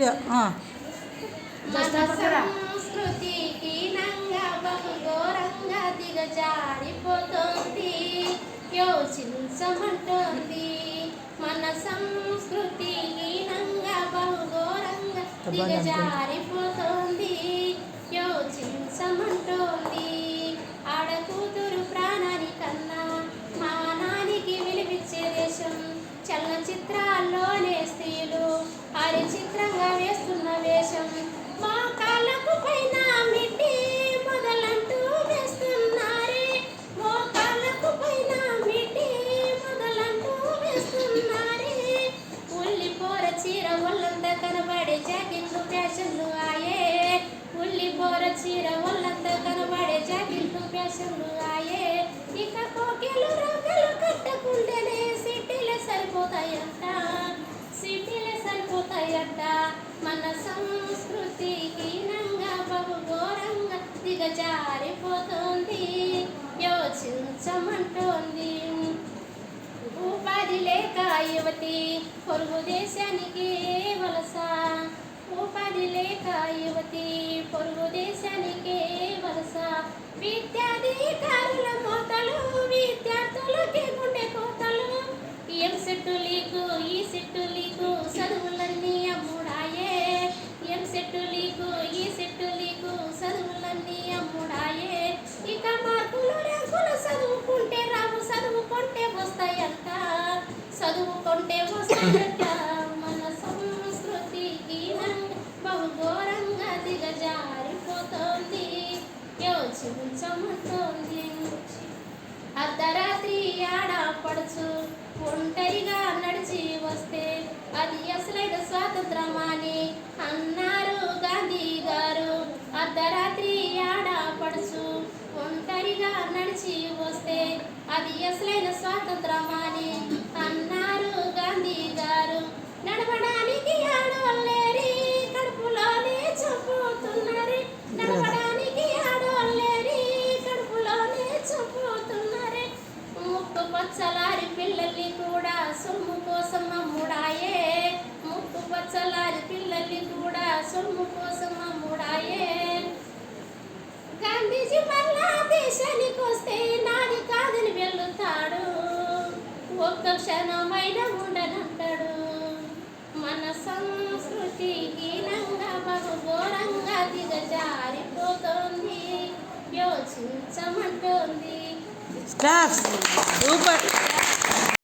Video సంస్కృతి హీనంగా బహుఘోరంగా దిగజారిపోతోంది, యోచించమంటోంది. మన సంస్కృతి హీనంగా బహుఘోరంగా దిగజారిపోతోంది, యోచించమంటోంది. ఆడకూతురు ప్రాణానికన్నా మానానికి విలువిచ్చే దేశం, చలనచిత్రాల్లోనే స్త్రీలు చిత్రంగా వేస్తున్న వేషం, మా కాళ్ళకు పైన మిట్టి మొదలంటూ వేస్తున్నారే, మా కాళ్ళకు పైన మిట్టి మొదలంటూ వేస్తున్నారే. ఉల్లిపోర చీర ఒళ్ళంతా కనబడే జాకెట్లు ఫ్యాషన్లు ఆయే, ఉల్లిపోర చీర ఒళ్ళంతా కనబడే జాకెట్లు ఫ్యాషన్లు ఆయే. ఇక కోకెలు రంగులు కట్టకుంటేనే సిటీలే సరిపోతాయంట, సిటీలే సరిపోతాయంట. మన సంస్కృతి హీనంగా బహుఘోరంగా దిగజారిపోతుంది, యోచించమంటోంది. ఉపాధి లేక యువతి పొరుగు దేశానికి వలస, ఉపాధి లేక యువతి పొరుగు దేశానికి వలస. విద్యాధికారుల మోతలు విద్యార్థులకి గుండె కోతలు, ఎం సెట్టు లీకు ఈ సెట్టు లీకు చదువులన్నీ అమ్ముడాయే, ఎం సెట్టు లీకు ఈ సెట్టు లీకు చదువులన్నీ అమ్ముడాయే. ఇక మార్కులు ర్యాంకులు చదువుకుంటే రావు, చదువుకుంటే వస్తాయంట, చదువుకుంటే వస్తాయంట. మన సంస్కృతి హీనంగా బహుఘోరంగా దిగజారిపోతోంది, యోచించమంటోంది. అర్ధరాత్రి ఆడపడుచు ఒంటరిగా నడిచి వస్తే అది అసలైన స్వాతంత్రమని అన్నారు గాంధీ గారు. అర్ధరాత్రి ఆడపడుచు ఒంటరిగా నడిచి వస్తే అది అసలైన స్వాతంత్రమని అన్నారు గాంధీ గారు. నడవడానికి ఆడవాళ్ళేరి కడుపులోనే చంపుతున్నారు, నడవడానికి ఆడవాళ్ళేరి కడుపులోనే చంపుతున్నారు. ముక్కు పచ్చలారి పిల్లల్ని కూడా సొమ్ము కోసం అమ్ముడాయే, ముక్కు పచ్చలారి పిల్లల్ని కూడా సొమ్ము కోసం అమ్ముడాయే. గాంధీజీ మళ్ళా దేశానికి వస్తే నాది కాదని వెళ్తాడు, ఒక్క క్షణమైన ఉండనంటాడు. మన సంస్కృతి హీనంగా బహుఘోరంగా దిగజారిపోతోంది, యోచించమంటోంది. సూపర్.